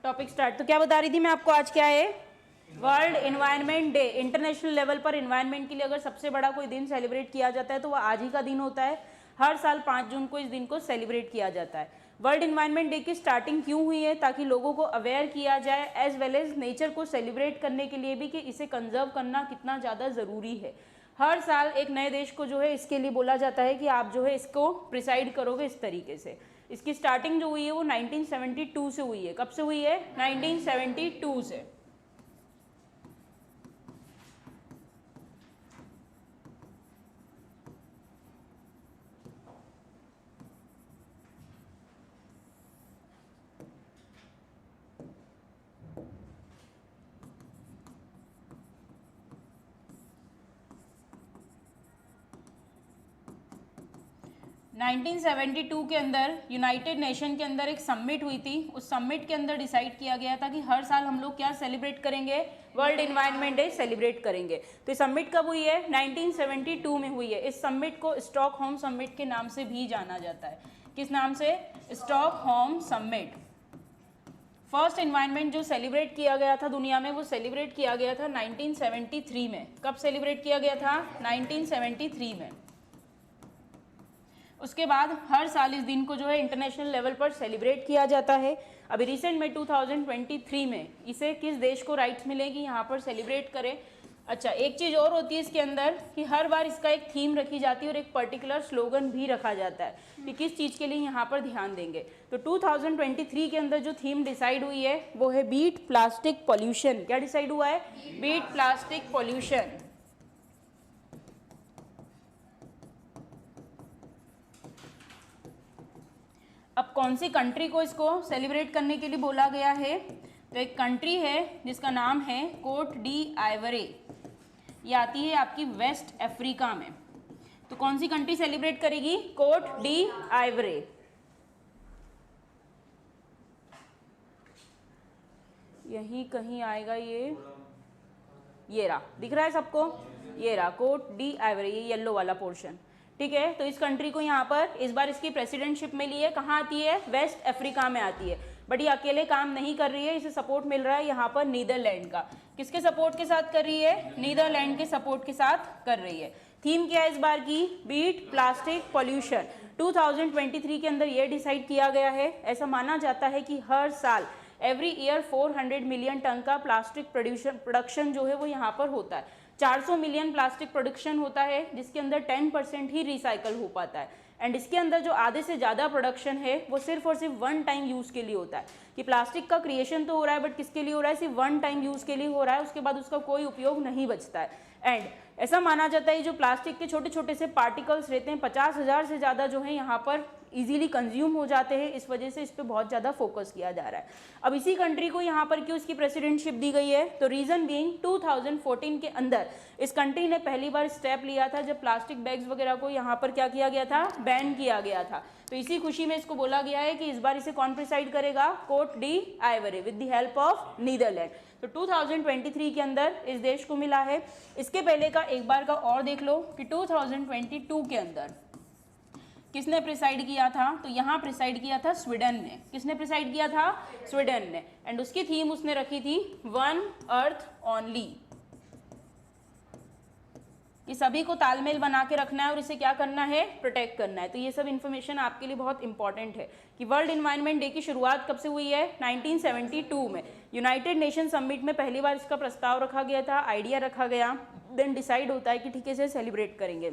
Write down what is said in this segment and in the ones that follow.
Topic start. तो क्या बता रही थी मैं आपको, आज क्या है, world environment day. International level पर एनवायरनमेंट के लिए अगर सबसे बड़ा कोई दिन सेलिब्रेट किया जाता है तो वह आज ही का दिन होता है। हर साल 5 जून को इस दिन को सेलिब्रेट किया जाता है। वर्ल्ड एनवायरनमेंट डे की स्टार्टिंग क्यों हुई है? ताकि लोगों को अवेयर किया जाए, एज वेल एज नेचर को सेलिब्रेट करने के लिए भी कि इसे कंजर्व करना कितना ज़्यादा ज़रूरी है। हर साल एक नए देश को जो है इसके लिए बोला जाता है कि आप जो है इसको प्रिसाइड करोगे इस तरीके से। इसकी स्टार्टिंग जो हुई है वो 1972 से हुई है। कब से हुई है? 1972 से। 1972 के अंदर यूनाइटेड नेशन के अंदर एक समिट हुई थी। उस समिट के अंदर डिसाइड किया गया था कि हर साल हम लोग क्या सेलिब्रेट करेंगे? वर्ल्ड एनवायरनमेंट डे सेलिब्रेट करेंगे। तो ये समिट कब हुई है? 1972 में हुई है। इस समिट को स्टॉकहोम समिट के नाम से भी जाना जाता है। किस नाम से? Stockholm summit. फर्स्ट एनवायरनमेंट जो सेलिब्रेट किया गया था दुनिया में, वो सेलिब्रेट किया गया था 1973 में। कब सेलिब्रेट किया गया था? 1973 में। उसके बाद हर साल इस दिन को जो है इंटरनेशनल लेवल पर सेलिब्रेट किया जाता है। अभी रिसेंट में 2023 में इसे किस देश को राइट्स मिलेगी यहाँ पर सेलिब्रेट करें? अच्छा, एक चीज़ और होती है इसके अंदर कि हर बार इसका एक थीम रखी जाती है और एक पर्टिकुलर स्लोगन भी रखा जाता है कि किस चीज़ के लिए यहाँ पर ध्यान देंगे। तो 2023 के अंदर जो थीम डिसाइड हुई है वो है बीट प्लास्टिक पॉल्यूशन। क्या डिसाइड हुआ है? Beat plastic pollution. अब कौन सी कंट्री को इसको सेलिब्रेट करने के लिए बोला गया है? तो एक कंट्री है जिसका नाम है कोट डी आइवरे। ये आती है आपकी वेस्ट अफ्रीका में। तो कौन सी कंट्री सेलिब्रेट करेगी? Cote d'Ivoire. यही कहीं आएगा ये रहा, दिख रहा है सबको? ये रहा कोट डी आइवरे, ये येलो वाला पोर्शन। ठीक है, तो इस कंट्री को यहाँ पर इस बार इसकी प्रेसिडेंटशिप में लिए कहाँ आती है? वेस्ट अफ्रीका में आती है। बट ये अकेले काम नहीं कर रही है, इसे सपोर्ट मिल रहा है यहाँ पर नीदरलैंड का। किसके सपोर्ट के साथ कर रही है? नीदरलैंड के सपोर्ट के साथ कर रही है। थीम क्या है इस बार की? Beat plastic pollution. 2023 के अंदर ये डिसाइड किया गया है। ऐसा माना जाता है कि हर साल एवरी ईयर 400 मिलियन टन का प्लास्टिक प्रोडक्शन जो है वो यहाँ पर होता है। 400 मिलियन प्लास्टिक प्रोडक्शन होता है जिसके अंदर 10% ही रिसाइकल हो पाता है। एंड इसके अंदर जो आधे से ज़्यादा प्रोडक्शन है वो सिर्फ और सिर्फ वन टाइम यूज़ के लिए होता है। कि प्लास्टिक का क्रिएशन तो हो रहा है बट किसके लिए हो रहा है? सिर्फ वन टाइम यूज़ के लिए हो रहा है, उसके बाद उसका कोई उपयोग नहीं बचता है। एंड ऐसा माना जाता है जो प्लास्टिक के छोटे छोटे से पार्टिकल्स रहते हैं 50,000 से ज़्यादा जो है यहाँ पर इजीली कंज्यूम हो जाते हैं। इस वजह से इस पर बहुत ज़्यादा फोकस किया जा रहा है। अब इसी कंट्री को यहाँ पर क्यों इसकी प्रेसिडेंटशिप दी गई है? तो रीज़न बीइंग 2014 के अंदर इस कंट्री ने पहली बार स्टेप लिया था जब प्लास्टिक बैग्स वगैरह को यहाँ पर क्या किया गया था? बैन किया गया था। तो इसी खुशी में इसको बोला गया है कि इस बार इसे कौन प्रिसाइड करेगा? Cote d'Ivoire with the help of Netherland. तो 2023 के अंदर इस देश को मिला है। इसके पहले का एक बार का और देख लो कि 2022 के अंदर किसने प्रिसाइड किया था? तो यहाँ प्रिसाइड किया था स्वीडन ने। किसने प्रिसाइड किया था? स्वीडन ने। एंड उसकी थीम उसने रखी थी वन अर्थ ओनली, कि सभी को तालमेल बना के रखना है और इसे क्या करना है? प्रोटेक्ट करना है। तो ये सब इन्फॉर्मेशन आपके लिए बहुत इंपॉर्टेंट है कि वर्ल्ड एनवायरनमेंट डे की शुरुआत कब से हुई है? 1972 में। यूनाइटेड नेशन समिट में पहली बार इसका प्रस्ताव रखा गया था, आइडिया रखा गया, देन डिसाइड होता है कि ठीक है इसे सेलिब्रेट करेंगे।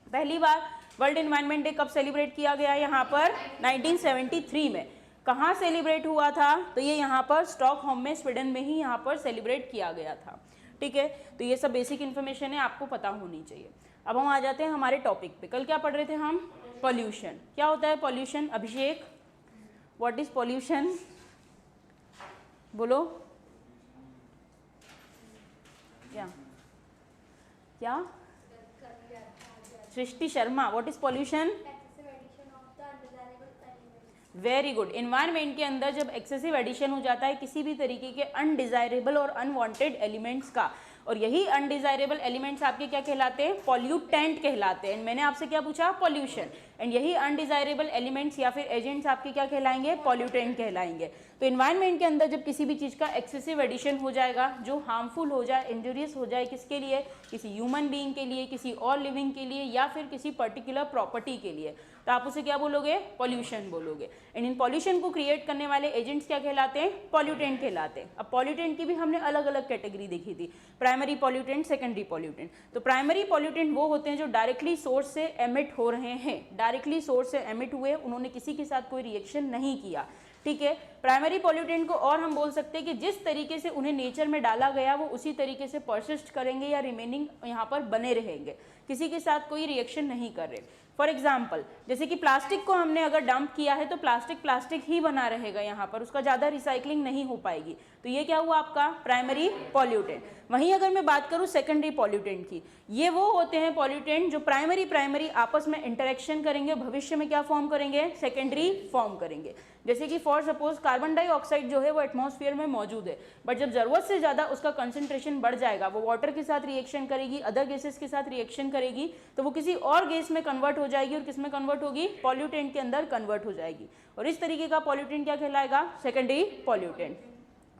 पहली बार वर्ल्ड एनवायरनमेंट डे कब सेलिब्रेट किया गया? यहाँ पर 1973 में। कहाँ सेलिब्रेट हुआ था? तो ये यहाँ पर स्टॉकहोम में, स्वीडन में ही यहाँ पर सेलिब्रेट किया गया था। ठीक है, तो ये सब बेसिक इन्फॉर्मेशन है, आपको पता होनी चाहिए। अब हम आ जाते हैं हमारे टॉपिक पे। कल क्या पढ़ रहे थे हम? पॉल्यूशन। क्या होता है pollution? Abhishek, what is pollution? बोलो। क्या? Srishti Sharma, what is pollution? Very good. Environment के अंदर जब एक्सेसिव एडिशन हो जाता है किसी भी तरीके के अनडिजायरेबल और अनवांटेड एलिमेंट्स का, और यही अनडिजायरेबल एलिमेंट्स आपके क्या कहलाते हैं? पॉल्यूटेंट कहलाते हैं। मैंने आपसे क्या पूछा? पॉल्यूशन। एंड यही अनडिजायरेबल एलिमेंट्स या फिर एजेंट्स आपके क्या कहलाएंगे? पॉल्यूटेंट कहलाएंगे। तो इन्वायरमेंट के अंदर जब किसी भी चीज़ का एक्सेसिव एडिशन हो जाएगा जो हार्मफुल हो जाए, इंजurious हो जाए, किसके लिए, किसी ह्यूमन बीइंग के लिए, किसी और लिविंग के लिए, या फिर किसी पर्टिकुलर प्रॉपर्टी के लिए, तो आप उसे क्या बोलोगे, पॉल्यूशन बोलोगे। एंड इन पॉल्यूशन को क्रिएट करने वाले एजेंट्स क्या कहलाते हैं, पॉल्यूटेंट कहलाते हैं। अब पॉल्यूटेंट की भी हमने अलग अलग कैटेगरी देखी थी, प्राइमरी पॉल्यूटेंट, सेकेंडरी पॉल्यूटेंट। तो प्राइमरी पॉल्यूटेंट वो होते हैं जो डायरेक्टली सोर्स से एमिट हो रहे हैं, डायरेक्टली सोर्स से एमिट हुए, उन्होंने किसी के साथ कोई रिएक्शन नहीं किया, ठीक है। प्राइमरी पॉल्यूटेंट को और हम बोल सकते हैं कि जिस तरीके से उन्हें नेचर में डाला गया वो उसी तरीके से परसिस्ट करेंगे या रिमेनिंग यहाँ पर बने रहेंगे, किसी के साथ कोई रिएक्शन नहीं कर रहे। फॉर एग्जाम्पल जैसे कि प्लास्टिक को हमने अगर डंप किया है तो प्लास्टिक प्लास्टिक ही बना रहेगा यहाँ पर, उसका ज़्यादा रिसाइकलिंग नहीं हो पाएगी, तो ये क्या हुआ आपका प्राइमरी पॉल्यूटेंट। वहीं अगर मैं बात करूँ सेकेंडरी पॉल्यूटेंट की, ये वो होते हैं पॉल्यूटेंट जो प्राइमरी आपस में इंटरेक्शन करेंगे, भविष्य में क्या फॉर्म करेंगे, सेकेंडरी फॉर्म करेंगे। जैसे कि फॉर सपोज कार्बन डाइऑक्साइड जो है वो एटमॉस्फेयर में मौजूद है, बट जब जरूरत से ज़्यादा उसका कंसंट्रेशन बढ़ जाएगा, वो वाटर के साथ रिएक्शन करेगी, अदर गैसेस के साथ रिएक्शन करेगी, तो वो किसी और गैस में कन्वर्ट हो जाएगी और किस में कन्वर्ट होगी, पॉल्यूटेंट के अंदर कन्वर्ट हो जाएगी, और इस तरीके का पॉल्यूटेंट क्या कहलाएगा, सेकेंडरी पॉल्यूटेंट।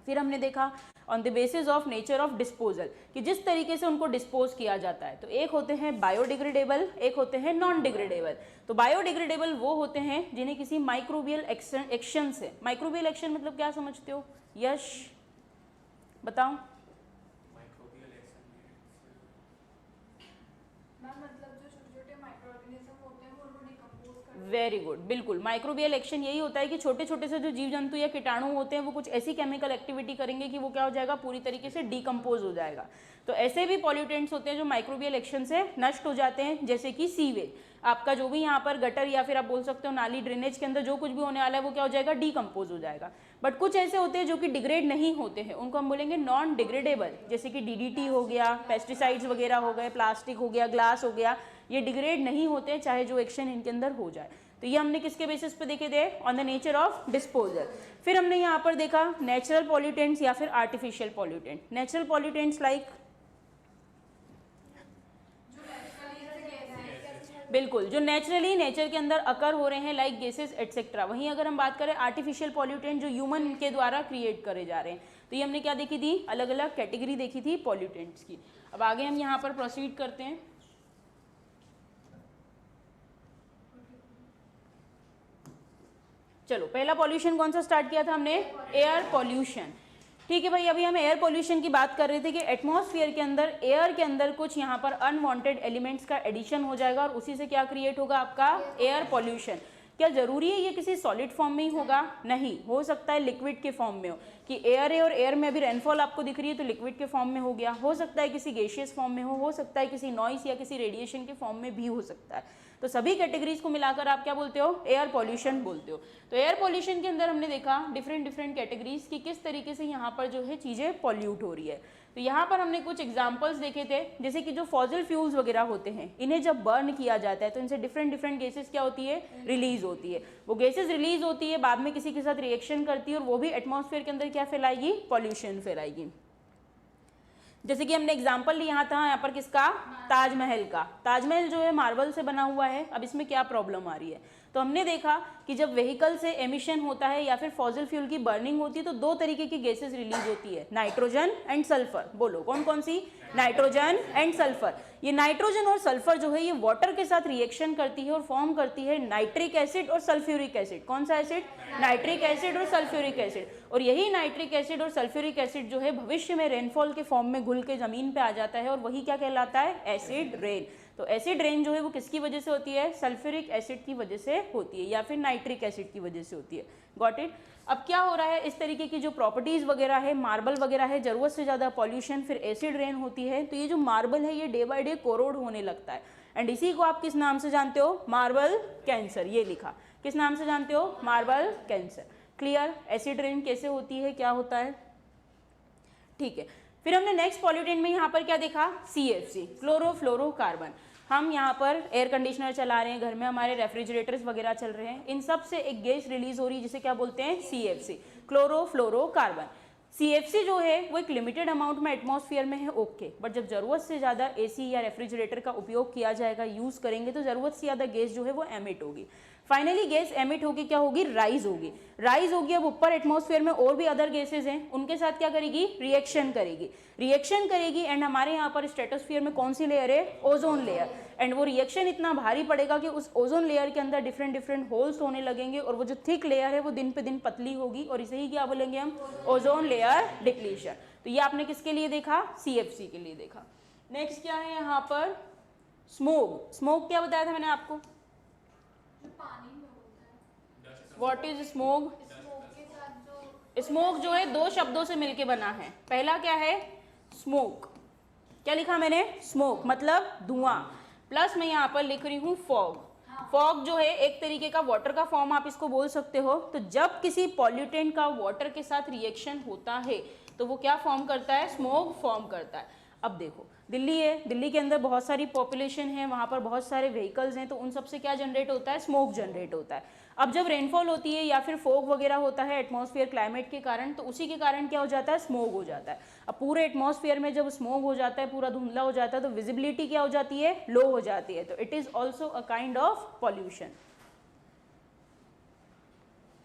फिर हमने देखा on the basis of nature of disposal, कि जिस तरीके से उनको डिस्पोज किया जाता है, तो एक होते हैं बायोडिग्रेडेबल, एक होते हैं नॉन डिग्रेडेबल। तो बायोडिग्रेडेबल वो होते हैं जिन्हें किसी माइक्रोबियल एक्शन से, माइक्रोबियल एक्शन मतलब क्या समझते हो, यश बताओ। वेरी गुड, बिल्कुल, माइक्रोबियल एक्शन यही होता है कि छोटे छोटे से जो जीव जंतु या कीटाणु होते हैं वो कुछ ऐसी केमिकल एक्टिविटी करेंगे कि वो क्या हो जाएगा, पूरी तरीके से डिकम्पोज हो जाएगा। तो ऐसे भी पॉल्यूटेंट्स होते हैं जो माइक्रोबियल एक्शन से नष्ट हो जाते हैं, जैसे कि सीवेज, आपका जो भी यहाँ पर गटर या फिर आप बोल सकते हो नाली, ड्रेनेज के अंदर जो कुछ भी होने वाला है वो क्या हो जाएगा, डिकम्पोज हो जाएगा। बट कुछ ऐसे होते हैं जो कि डिग्रेड नहीं होते हैं, उनको हम बोलेंगे नॉन डिग्रेडेबल, जैसे कि डीडीटी हो गया, पेस्टिसाइड्स वगैरह हो गए, प्लास्टिक हो गया, ग्लास हो गया, ये डिग्रेड नहीं होते चाहे जो एक्शन इनके अंदर हो जाए। तो ये हमने किसके बेसिस पे देखे थे, on the nature of disposal. फिर हमने यहाँ पर देखा नेचुरल पॉल्यूटेंट्स या फिर artificial pollutant. Natural pollutants like, बिल्कुल, जो नेचुरली नेचर के अंदर अकर हो रहे हैं, लाइक गैसेस एटसेट्रा। वहीं अगर हम बात करें आर्टिफिशियल पॉल्यूटेंट जो ह्यूमन के द्वारा क्रिएट करे जा रहे हैं, तो ये हमने क्या देखी थी, अलग अलग कैटेगरी देखी थी पॉल्यूटेंट्स की। अब आगे हम यहाँ पर प्रोसीड करते हैं। चलो, पहला पॉल्यूशन कौन सा स्टार्ट किया था हमने, एयर पॉल्यूशन। ठीक है भाई, अभी हम एयर पॉल्यूशन की बात कर रहे थे कि एटमॉस्फेयर के अंदर, एयर के अंदर कुछ यहाँ पर अनवांटेड एलिमेंट्स का एडिशन हो जाएगा और उसी से क्या क्रिएट होगा आपका एयर पॉल्यूशन। क्या जरूरी है ये किसी सॉलिड फॉर्म में ही होगा, नहीं, हो सकता है लिक्विड के फॉर्म में हो, कि एयर है और एयर में अभी रेनफॉल आपको दिख रही है तो लिक्विड के फॉर्म में हो गया, हो सकता है किसी गैसियस फॉर्म में हो सकता है किसी नॉइस या किसी रेडिएशन के फॉर्म में भी हो सकता है। तो सभी कैटेगरीज को मिलाकर आप क्या बोलते हो, एयर पॉल्यूशन बोलते हो। तो एयर पॉल्यूशन के अंदर हमने देखा डिफरेंट कैटेगरीज की किस तरीके से यहाँ पर जो है चीज़ें पॉल्यूट हो रही है। तो यहाँ पर हमने कुछ एग्जांपल्स देखे थे, जैसे कि जो फॉसिल फ्यूल्स वगैरह होते हैं, इन्हें जब बर्न किया जाता है तो इनसे डिफरेंट गैसेस क्या होती है, रिलीज होती है। वो गैसेस रिलीज होती है, बाद में किसी के साथ रिएक्शन करती है और वो भी एटमॉस्फेयर के अंदर क्या फैलाएगी, पॉल्यूशन फैलाएगी। जैसे कि हमने एग्जाम्पल लिया था यहाँ पर किसका, ताजमहल का। ताजमहल जो है मार्बल से बना हुआ है। अब इसमें क्या प्रॉब्लम आ रही है, तो हमने देखा कि जब व्हीकल से एमिशन होता है या फिर फॉसिल फ्यूल की बर्निंग होती है तो दो तरीके की गैसेस रिलीज होती है, नाइट्रोजन एंड सल्फर। बोलो कौन कौन सी, नाइट्रोजन एंड सल्फर। ये नाइट्रोजन और सल्फर जो है ये वाटर के साथ रिएक्शन करती है और फॉर्म करती है नाइट्रिक एसिड और सल्फ्यूरिक एसिड। कौन सा एसिड, नाइट्रिक एसिड और सल्फ्यूरिक एसिड। और यही नाइट्रिक एसिड और सल्फ्यूरिक एसिड जो है भविष्य में रेनफॉल के फॉर्म में घुल के जमीन पे आ जाता है और वही क्या कहलाता है, एसिड रेन। तो एसिड रेन जो है वो किसकी वजह से होती है, सल्फ्यूरिक एसिड की वजह से होती है या फिर नाइट्रिक एसिड की वजह से होती है। Got it. अब क्या हो रहा है, इस तरीके की जो प्रॉपर्टीज वगैरह है, मार्बल वगैरह है, जरूरत से ज़्यादा पॉल्यूशन, फिर एसिड रेन होती है, तो ये जो मार्बल है ये डे बाय डे कोरोड होने लगता है। एंड इसी को आप किस नाम से जानते हो, मार्बल कैंसर। ये लिखा, किस नाम से जानते हो, marble cancer. Clear, acid rain कैसे होती है, क्या होता है, ठीक है। फिर हमने नेक्स्ट पॉल्यूटेंट में यहाँ पर क्या देखा, CFC, क्लोरोफ्लोरोकार्बन। हम यहाँ पर एयर कंडीशनर चला रहे हैं, घर में हमारे रेफ्रिजरेटर्स वगैरह चल रहे हैं, इन सब से एक गैस रिलीज हो रही है जिसे क्या बोलते हैं, CFC, क्लोरोफ्लोरोकार्बन। CFC जो है वो एक लिमिटेड अमाउंट में एटमॉस्फेयर में है, ओके, बट जब जरूरत से ज़्यादा AC या रेफ्रिजरेटर का उपयोग किया जाएगा, यूज़ करेंगे, तो ज़रूरत से ज़्यादा गैस जो है वो एमिट होगी। फाइनली गैस एमिट होगी क्या होगी, राइज होगी। राइज होगी, अब ऊपर एटमॉस्फेयर में और भी अदर गैसेज हैं, उनके साथ क्या करेगी, रिएक्शन करेगी। रिएक्शन करेगी एंड हमारे यहाँ पर स्ट्रेटोस्फीयर में कौन सी लेयर है, ओजोन लेयर। एंड वो रिएक्शन इतना भारी पड़ेगा कि उस ओजोन लेयर के अंदर डिफरेंट डिफरेंट होल्स होने लगेंगे और वो जो थिक लेयर है वो दिन पे दिन पतली होगी और इसे ही क्या बोलेंगे हम, ओजोन लेयर डिप्लीशन। तो ये आपने किसके लिए देखा, CFC के लिए देखा। नेक्स्ट क्या है यहाँ पर, स्मोक। स्मोक क्या बताया था मैंने आपको, व्हाट इज स्मोक। स्मोक जो है दो शब्दों से मिलके बना है। पहला क्या है, स्मोक, क्या लिखा मैंने, स्मोक मतलब धुआं, प्लस मैं यहाँ पर लिख रही हूँ फॉग। फॉग जो है एक तरीके का वाटर का फॉर्म आप इसको बोल सकते हो। तो जब किसी पॉल्यूटेंट का वाटर के साथ रिएक्शन होता है तो वो क्या फॉर्म करता है, स्मोक फॉर्म करता है। अब देखो दिल्ली है, दिल्ली के अंदर बहुत सारी पॉपुलेशन है, वहाँ पर बहुत सारे व्हीकल्स हैं, तो उन सब से क्या जनरेट होता है, स्मोक जनरेट होता है। अब जब रेनफॉल होती है या फिर फोग वगैरह होता है एटमॉस्फेयर क्लाइमेट के कारण, तो उसी के कारण क्या हो जाता है, स्मोक हो जाता है। अब पूरे एटमॉस्फेयर में जब स्मोक हो जाता है, पूरा धुंधला हो जाता है, तो विजिबिलिटी क्या हो जाती है, लो हो जाती है। तो it is also a kind of pollution.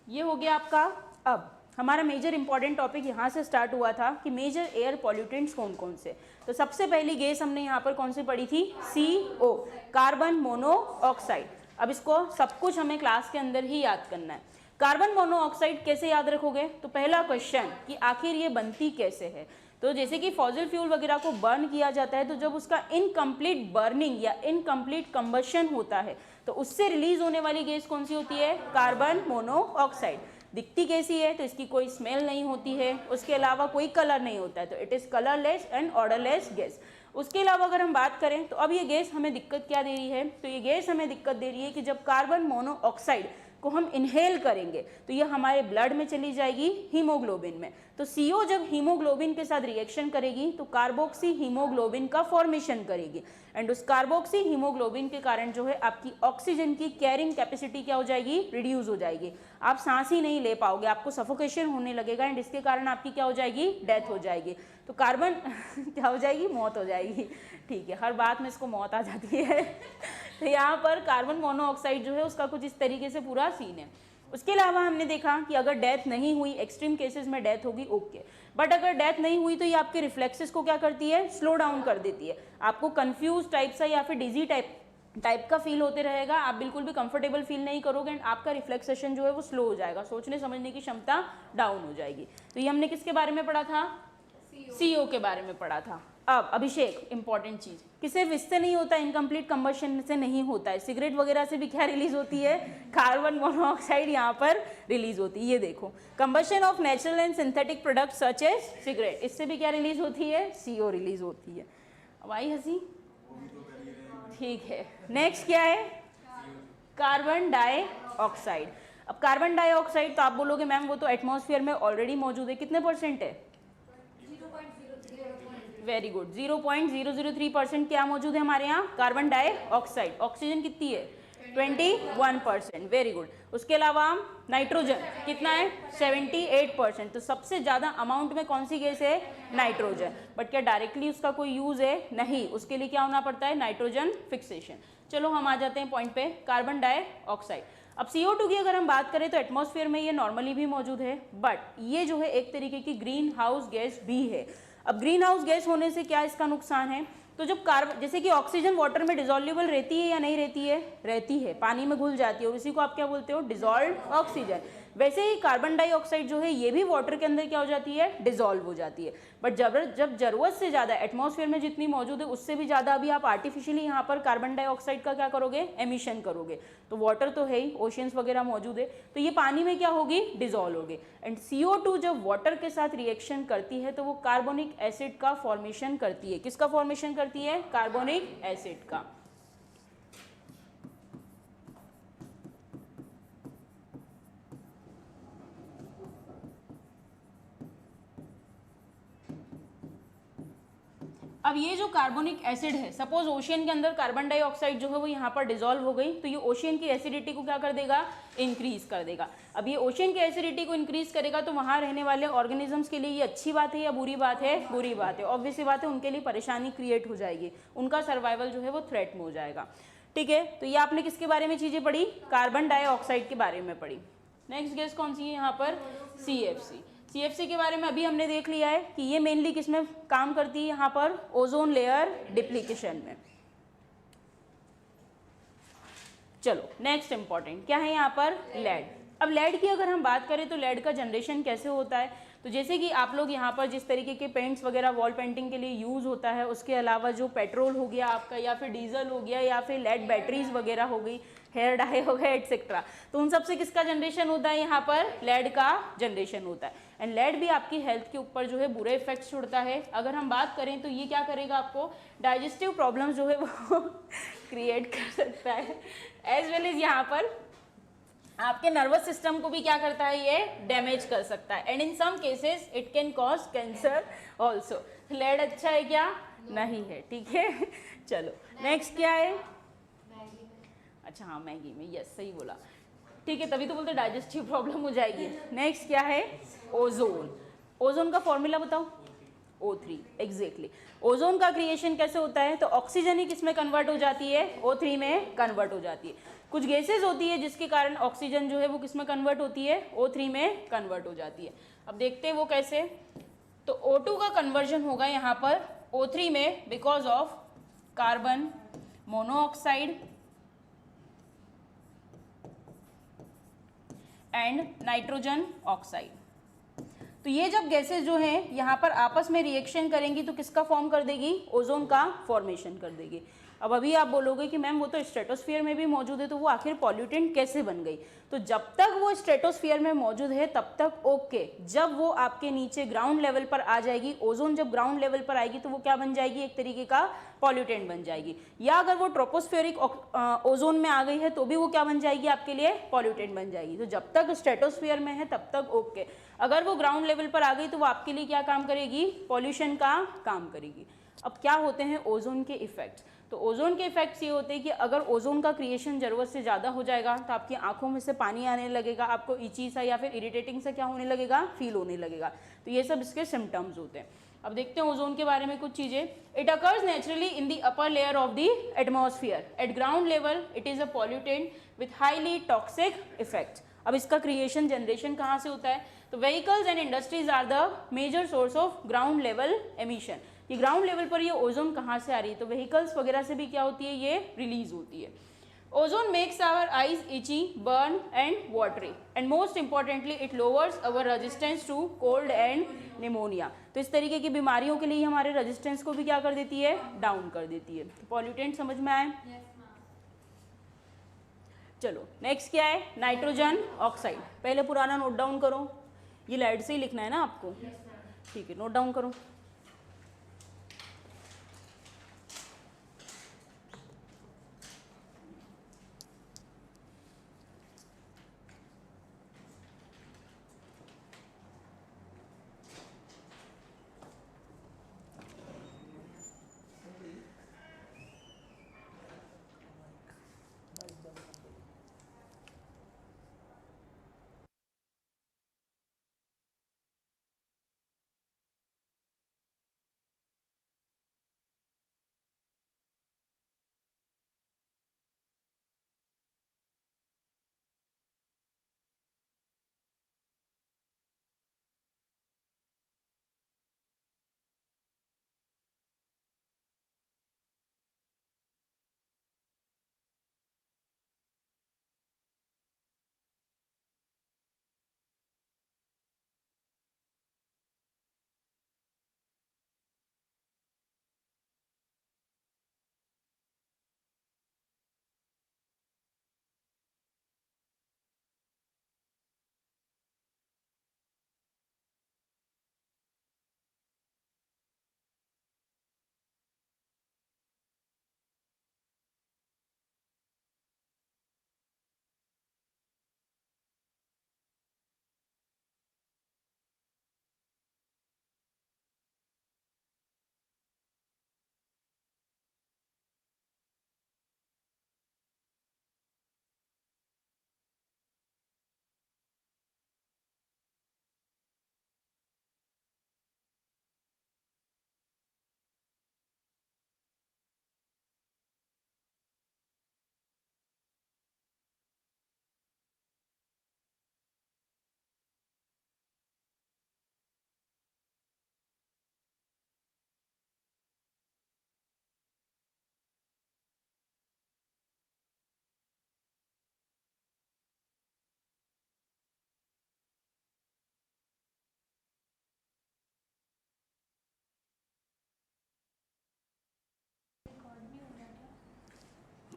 ये हो गया आपका। अब हमारा मेजर इंपॉर्टेंट टॉपिक यहाँ से स्टार्ट हुआ था कि मेजर एयर पॉल्यूटेंट्स कौन कौन से। तो सबसे पहली गैस हमने यहाँ पर कौन सी पढ़ी थी, CO, कार्बन मोनोऑक्साइड। अब इसको सब कुछ हमें क्लास के अंदर ही याद करना है। कार्बन मोनोऑक्साइड कैसे याद रखोगे, तो पहला क्वेश्चन कि आखिर ये बनती कैसे है। तो जैसे कि फॉसिल फ्यूल वगैरह को बर्न किया जाता है, तो जब उसका इनकम्प्लीट बर्निंग या इनकम्प्लीट कंबशन होता है तो उससे रिलीज होने वाली गैस कौन सी होती है, कार्बन मोनोऑक्साइड। दिखती कैसी है, तो इसकी कोई स्मेल नहीं होती है, उसके अलावा कोई कलर नहीं होता है, तो it is colourless and odourless gas. उसके अलावा अगर हम बात करें तो अब ये गैस हमें दिक्कत क्या दे रही है, तो ये गैस हमें दिक्कत दे रही है कि जब कार्बन मोनोऑक्साइड को हम इनहेल करेंगे तो ये हमारे ब्लड में चली जाएगी हीमोग्लोबिन में। तो CO जब हीमोग्लोबिन के साथ रिएक्शन करेगी तो कार्बोक्सी हीमोग्लोबिन का फॉर्मेशन करेगी एंड उस कार्बोक्सी हीमोग्लोबिन के कारण जो है आपकी ऑक्सीजन की कैरिंग कैपेसिटी क्या हो जाएगी, रिड्यूस हो जाएगी। आप सांस ही नहीं ले पाओगे, आपको सफोकेशन होने लगेगा एंड इसके कारण आपकी क्या हो जाएगी, डेथ हो जाएगी। तो कार्बन क्या हो जाएगी, मौत हो जाएगी। ठीक है, हर बात में इसको मौत आ जाती है। तो यहाँ पर कार्बन मोनोऑक्साइड जो है उसका कुछ इस तरीके से पूरा सीन है। उसके अलावा हमने देखा कि अगर डेथ नहीं हुई, एक्सट्रीम केसेस में डेथ होगी, ओके, बट अगर डेथ नहीं हुई तो ये आपके रिफ्लेक्सेस को क्या करती है, स्लो डाउन कर देती है। आपको कंफ्यूज टाइप सा या फिर डिजी टाइप का फील होते रहेगा, आप बिल्कुल भी कंफर्टेबल फील नहीं करोगे एंड आपका रिफ्लेक्सेशन जो है वो स्लो हो जाएगा, सोचने समझने की क्षमता डाउन हो जाएगी। तो ये हमने किसके बारे में पढ़ा था, CO के बारे में पढ़ा था। अब अभिषेक, इंपॉर्टेंट चीज कि सिर्फ इससे नहीं होता, इनकम्प्लीट कंबशन से नहीं होता है, सिगरेट वगैरह से भी क्या रिलीज होती है, कार्बन मोनोऑक्साइड यहाँ पर रिलीज होती है। ये देखो, combustion of natural and synthetic product such as cigarette, इससे भी क्या रिलीज होती है, CO रिलीज होती है। अब आई हंसी, ठीक है। नेक्स्ट क्या है, कार्बन डाइऑक्साइड। अब कार्बन डाइऑक्साइड तो आप बोलोगे मैम वो तो एटमॉस्फेयर में ऑलरेडी मौजूद है, कितने परसेंट है, वेरी गुड, 0.003% क्या मौजूद है हमारे यहाँ, कार्बन डाइऑक्साइड। ऑक्सीजन कितनी है, 21%, वेरी गुड। उसके अलावा नाइट्रोजन कितना है, 78%। तो सबसे ज्यादा अमाउंट में कौन सी गैस है, नाइट्रोजन। बट क्या डायरेक्टली उसका कोई यूज है, नहीं, उसके लिए क्या होना पड़ता है, नाइट्रोजन फिक्सेशन। चलो हम आ जाते हैं पॉइंट पे, कार्बन डाइऑक्साइड। अब CO2 की अगर हम बात करें तो एटमॉस्फेयर में ये नॉर्मली भी मौजूद है, बट ये जो है एक तरीके की ग्रीन हाउस गैस भी है। अब ग्रीन हाउस गैस होने से क्या इसका नुकसान है, तो जब कार्बन, जैसे कि ऑक्सीजन वाटर में डिसॉल्युबल रहती है या नहीं रहती है, रहती है, पानी में घुल जाती है और इसी को आप क्या बोलते हो, डिसॉल्व्ड ऑक्सीजन। वैसे ही कार्बन डाइऑक्साइड जो है ये भी वाटर के अंदर क्या हो जाती है, डिसॉल्व हो जाती है। बट जब जरूरत से ज़्यादा एटमॉस्फेयर में जितनी मौजूद है उससे भी ज़्यादा अभी आप आर्टिफिशियली यहाँ पर कार्बन डाइऑक्साइड का क्या करोगे, एमिशन करोगे। तो वाटर तो है ही, ओशियंस वगैरह मौजूद है, तो ये पानी में क्या होगी, डिसॉल्व होगी। एंड CO2 जब वाटर के साथ रिएक्शन करती है तो वो कार्बोनिक एसिड का फॉर्मेशन करती है। किसका फॉर्मेशन करती है, कार्बोनिक एसिड का। अब ये जो कार्बोनिक एसिड है, सपोज ओशियन के अंदर कार्बन डाइऑक्साइड जो है वो यहाँ पर डिसॉल्व हो गई, तो ये ओशियन की एसिडिटी को क्या कर देगा, इंक्रीज कर देगा। अब ये ओशियन की एसिडिटी को इंक्रीज करेगा तो वहाँ रहने वाले ऑर्गेनिजम्स के लिए ये अच्छी बात है या बुरी बात है, बुरी बात है। ऑब्वियस बात है, उनके लिए परेशानी क्रिएट हो जाएगी, उनका सर्वाइवल जो है वो थ्रेट में हो जाएगा। ठीक है, तो ये आपने किसके बारे में चीजें पढ़ी, कार्बन डाइऑक्साइड के बारे में पढ़ी। नेक्स्ट गैस कौन सी है यहाँ पर, CFC। CFC के बारे में अभी हमने देख लिया है कि ये मेनली किसमें काम करती है, यहाँ पर ओजोन लेयर डिप्लीकेशन में। चलो नेक्स्ट इंपॉर्टेंट क्या है यहाँ पर, लेड। अब लेड की अगर हम बात करें तो लेड का जनरेशन कैसे होता है, तो जैसे कि आप लोग यहाँ पर जिस तरीके के पेंट्स वगैरह वॉल पेंटिंग के लिए यूज़ होता है, उसके अलावा जो पेट्रोल हो गया आपका, या फिर डीजल हो गया, या फिर लेड बैटरीज वगैरह हो गई, हेयर डाई हो गया एटसेट्रा, तो उन सबसे किसका जनरेशन होता है, यहाँ पर लेड का जनरेशन होता है। एंड लेड भी आपकी हेल्थ के ऊपर जो है बुरे इफेक्ट्स छोड़ता है। अगर हम बात करें तो ये क्या करेगा, आपको डाइजेस्टिव प्रॉब्लम्स जो है वो क्रिएट कर सकता है, एज वेल एज यहाँ पर आपके नर्वस सिस्टम को भी क्या करता है, ये डैमेज कर सकता है। And in some cases it can cause cancer also. Lead अच्छा है क्या, नहीं है, ठीक है। चलो नेक्स्ट क्या है, अच्छा हाँ मैगी में, यस सही बोला, ठीक है, तभी तो बोलते डाइजेस्टिव प्रॉब्लम हो जाएगी। नेक्स्ट क्या है, ओजोन। ओजोन का फॉर्मूला बताओ, O3, एग्जैक्टली। ओजोन का क्रिएशन कैसे होता है, तो ऑक्सीजन ही किसमें कन्वर्ट हो जाती है, O3 में कन्वर्ट हो जाती है। कुछ गैसेज होती है जिसके कारण ऑक्सीजन जो है वो किसमें कन्वर्ट होती है, O3 में कन्वर्ट हो जाती है। अब देखते हैं वो कैसे, तो O2 का कन्वर्जन होगा यहाँ पर O3 में because of carbon monoxide and nitrogen oxide. तो ये जब गैसेस जो हैं यहाँ पर आपस में रिएक्शन करेंगी तो किसका फॉर्म कर देगी, ओजोन का फॉर्मेशन कर देगी। अब अभी आप बोलोगे कि मैम वो तो स्ट्रेटोस्फीयर में भी मौजूद है, तो वो आखिर पॉल्यूटेंट कैसे बन गई, तो जब तक वो स्ट्रेटोस्फीयर में मौजूद है तब तक ओके, जब वो आपके नीचे ग्राउंड लेवल पर आ जाएगी, ओजोन जब ग्राउंड लेवल पर आएगी तो वो क्या बन जाएगी, एक तरीके का पॉल्यूटेंट बन जाएगी। या अगर वो ट्रोपोस्फेरिक ओजोन में आ गई है तो भी वो क्या बन जाएगी, आपके लिए पॉल्यूटेंट बन जाएगी। तो जब तक स्ट्रेटोस्फीयर में है तब तक ओके, अगर वो ग्राउंड लेवल पर आ गई तो वो आपके लिए क्या काम करेगी, पॉल्यूशन का काम करेगी। अब क्या होते हैं ओजोन के इफेक्ट्स, तो ओजोन के इफेक्ट्स ये होते हैं कि अगर ओजोन का क्रिएशन जरूरत से ज़्यादा हो जाएगा तो आपकी आंखों में से पानी आने लगेगा, आपको इची सा या फिर इरिटेटिंग सा क्या होने लगेगा, फील होने लगेगा। तो ये सब इसके सिम्टम्स होते हैं। अब देखते हैं ओजोन के बारे में कुछ चीज़ें। It occurs naturally in the upper layer of the atmosphere, at ground level it is a pollutant with highly toxic effects. अब इसका क्रिएशन जनरेशन कहाँ से होता है, तो vehicles and industries are the major source of ground level emission. ये ground level पर ये ओजोन कहाँ से आ रही है, तो व्हीकल्स वगैरह से भी क्या होती है, ये रिलीज होती है। Ozone makes our eyes itchy, burn and watery, and most importantly it lowers our resistance to cold and pneumonia. तो इस तरीके की बीमारियों के लिए हमारे रेजिस्टेंस को भी क्या कर देती है, डाउन कर देती है। तो पॉल्यूटेंट समझ में आए। चलो नेक्स्ट क्या है, नाइट्रोजन ऑक्साइड। पहले पुराना नोट डाउन करो, ये लाइट से ही लिखना है ना आपको, ठीक है, नोट डाउन करो।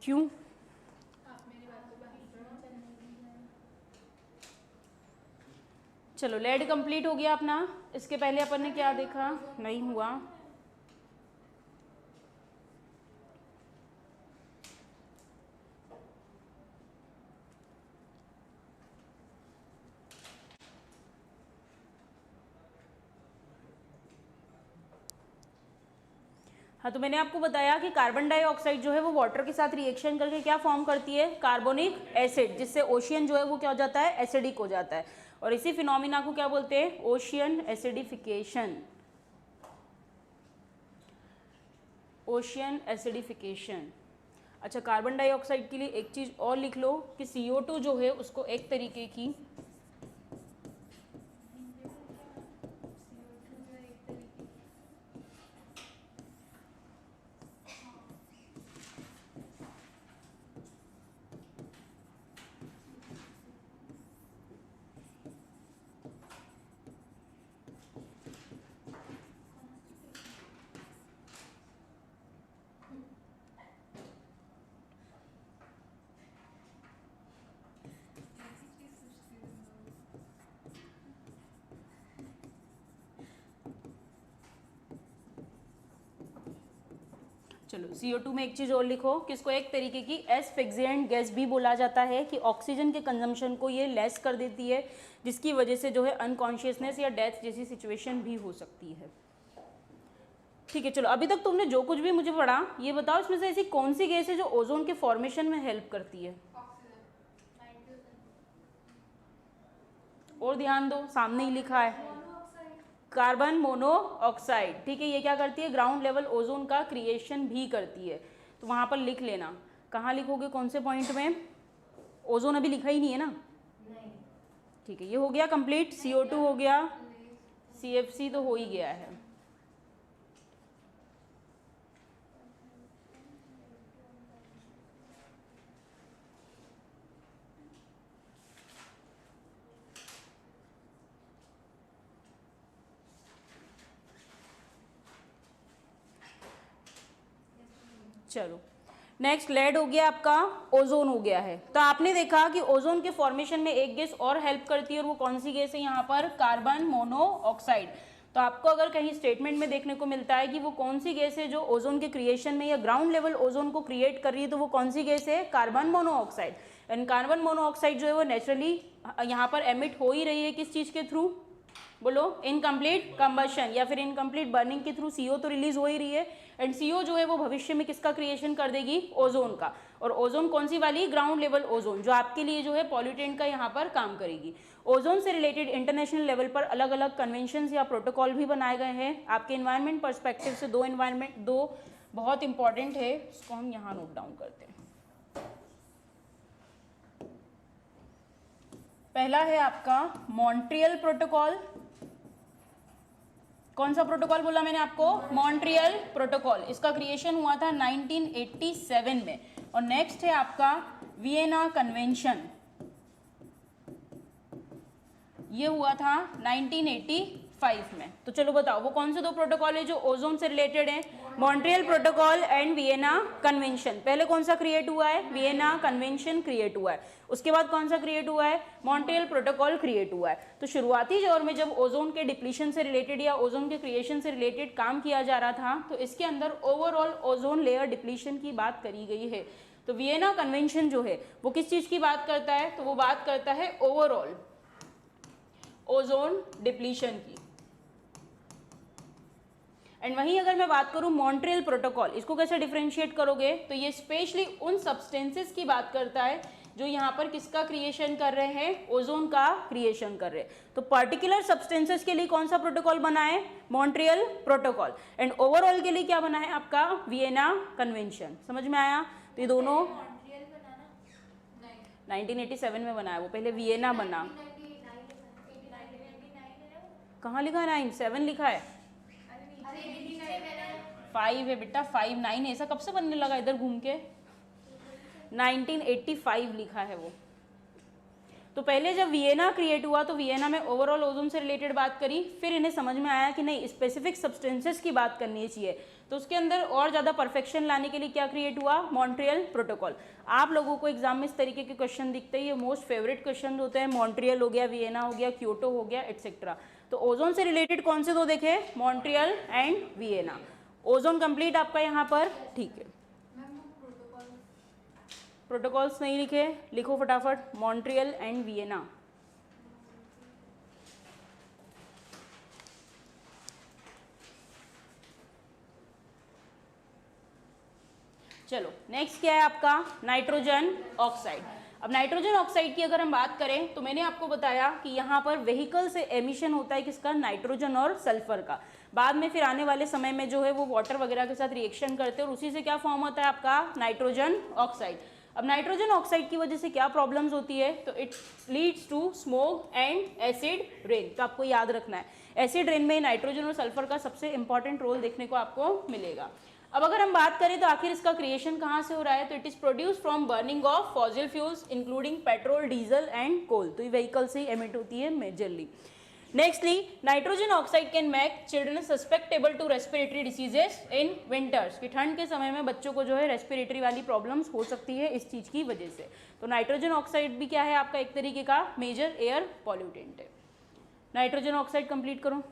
क्यों? चलो लेड कंप्लीट हो गया अपना। इसके पहले अपन ने क्या देखा? नहीं हुआ। हाँ, तो मैंने आपको बताया कि कार्बन डाइऑक्साइड जो है वो वाटर के साथ रिएक्शन करके क्या फॉर्म करती है? कार्बोनिक एसिड, जिससे ओशियन जो है वो क्या हो जाता है? एसिडिक हो जाता है। और इसी फिनोमिना को क्या बोलते हैं? Ocean acidification. Ocean acidification. अच्छा, कार्बन डाइऑक्साइड के लिए एक चीज़ और लिख लो कि CO2 जो है उसको एक तरीके की चलो CO2 में एक चीज़ और लिखो कि इसको एक तरीके की एसफिक्सिएंट गैस भी बोला जाता है, कि ऑक्सीजन के कंजम्पशन को ये लेस कर देती है, जिसकी वजह से जो है अनकॉन्शियसनेस या डेथ जैसी सिचुएशन भी हो सकती है। ठीक है, चलो अभी तक तुमने जो कुछ भी मुझे पढ़ा, ये बताओ इसमें से ऐसी कौन सी गैस है जो ओजोन के फॉर्मेशन में हेल्प करती है? और ध्यान दो, सामने ही लिखा है कार्बन मोनोऑक्साइड। ठीक है, ये क्या करती है? ग्राउंड लेवल ओजोन का क्रिएशन भी करती है। तो वहां पर लिख लेना। कहाँ लिखोगे? कौन से पॉइंट में? ओजोन अभी लिखा ही नहीं है ना? नहीं। ठीक है, ये हो गया कंप्लीट। CO2 हो गया, CFC तो हो ही गया है। चलो नेक्स्ट, लेड हो गया आपका, ओजोन हो गया है। तो आपने देखा कि ओजोन के फॉर्मेशन में एक गैस और हेल्प करती है, और वो कौन सी गैस है? यहाँ पर कार्बन मोनोऑक्साइड। तो आपको अगर कहीं स्टेटमेंट में देखने को मिलता है कि वो कौन सी गैस है जो ओजोन के क्रिएशन में या ग्राउंड लेवल ओजोन को क्रिएट कर रही है, तो वो कौन सी गैस है? Carbon monoxide. And carbon monoxide जो है वो नेचुरली यहाँ पर एमिट हो ही रही है, किस चीज़ के थ्रू? बोलो, इनकम्प्लीट कंबशन या फिर इनकम्प्लीट बर्निंग के थ्रू CO तो रिलीज हो ही रही है। एंड CO जो है वो भविष्य में किसका क्रिएशन कर देगी? ओजोन का। और ओजोन कौन सी वाली? ग्राउंड लेवल ओजोन, जो आपके लिए जो है पॉल्यूटेंट का यहाँ पर काम करेगी। ओजोन से रिलेटेड इंटरनेशनल लेवल पर अलग अलग कन्वेंशन या प्रोटोकॉल भी बनाए गए हैं। आपके इन्वायरमेंट पर्सपेक्टिव से दो बहुत इंपॉर्टेंट है, उसको हम यहाँ नोट डाउन करते हैं। पहला है आपका मॉन्ट्रियल प्रोटोकॉल। कौन सा प्रोटोकॉल बोला मैंने आपको? Montreal protocol. इसका क्रिएशन हुआ था 1987 में। और नेक्स्ट है आपका वियना कन्वेंशन, ये हुआ था 1985 में। तो चलो बताओ वो कौन से दो प्रोटोकॉल है जो ओजोन से रिलेटेड है? Montreal protocol and Vienna convention. पहले कौन सा क्रिएट हुआ है? वियना कन्वेंशन क्रिएट हुआ है। उसके बाद कौन सा क्रिएट हुआ है? मॉन्ट्रियल प्रोटोकॉल क्रिएट हुआ है। तो शुरुआती दौर में जब ओजोन के डिप्लीशन से रिलेटेड या ओजोन के क्रिएशन से रिलेटेड काम किया जा रहा था, तो इसके अंदर ओवरऑल ओजोन लेयर डिप्लीशन की बात करी गई है। तो वियना कन्वेंशन जो है वो किस चीज की बात करता है? तो वो बात करता है ओवरऑल ओजोन डिप्लीशन की। एंड वहीं अगर मैं बात करूं मॉन्ट्रियल प्रोटोकॉल, इसको कैसे डिफरेंशिएट करोगे? तो ये स्पेशली उन सब्सटेंसेस की बात करता है जो यहाँ पर किसका क्रिएशन कर रहे हैं? ओजोन का क्रिएशन कर रहे हैं। तो पर्टिकुलर सब्सटेंसेस के लिए कौन सा प्रोटोकॉल बना है? Montreal protocol. एंड ओवरऑल के लिए क्या बना है आपका? Vienna convention. समझ में आया? तो ये दोनों 1987 में बना है, वो पहले वियना बना। कहाँ लिखा है 9? 7 लिखा है, 5 है बेटा, 5 9 ऐसा कब से बनने लगा इधर घूम के? 1985 लिखा है वो। तो पहले जब वियना क्रिएट हुआ तो वियना में ओवरऑल ओजोन से रिलेटेड बात करी, फिर इन्हें समझ में आया कि नहीं स्पेसिफिक सब्सटेंसेस की बात करनी चाहिए, तो उसके अंदर और ज़्यादा परफेक्शन लाने के लिए क्या क्रिएट हुआ, मॉन्ट्रियल प्रोटोकॉल। आप लोगों को एग्जाम में इस तरीके के क्वेश्चन दिखते हैं, ये मोस्ट फेवरेट क्वेश्चन होते हैं, मॉन्ट्रियल हो गया, वियना हो गया, क्योटो हो गया, एटसेट्रा। तो ओजोन से रिलेटेड कौन से दो देखे, Montreal and Vienna. Ozone complete आपका यहाँ पर, ठीक है। प्रोटोकॉल्स नहीं लिखे, लिखो फटाफट, मॉन्ट्रियल एंड वियना। चलो नेक्स्ट क्या है आपका, नाइट्रोजन ऑक्साइड। अब नाइट्रोजन ऑक्साइड की अगर हम बात करें तो मैंने आपको बताया कि यहाँ पर व्हीकल से एमिशन होता है किसका, नाइट्रोजन और सल्फर का। बाद में फिर आने वाले समय में जो है वो वाटर वगैरह के साथ रिएक्शन करते हैं और उसी से क्या फॉर्म होता है आपका, नाइट्रोजन ऑक्साइड। अब नाइट्रोजन ऑक्साइड की वजह से क्या प्रॉब्लम्स होती है, तो it leads to smoke and acid rain. तो आपको याद रखना है एसिड रेन में नाइट्रोजन और सल्फर का सबसे इंपॉर्टेंट रोल देखने को आपको मिलेगा। अब अगर हम बात करें तो आखिर इसका क्रिएशन कहाँ से हो रहा है, तो it is produce from burning of fossil fuels including petrol, diesel and coal. तो ये व्हीकल से ही एमिट होती है majorly. Nextly, nitrogen oxide can make children susceptible to respiratory diseases in winters, कि ठंड के समय में बच्चों को जो है रेस्पिरेटरी वाली प्रॉब्लम्स हो सकती है इस चीज़ की वजह से। तो नाइट्रोजन ऑक्साइड भी क्या है आपका, एक तरीके का मेजर एयर पॉल्यूटेंट है। नाइट्रोजन ऑक्साइड कंप्लीट करो।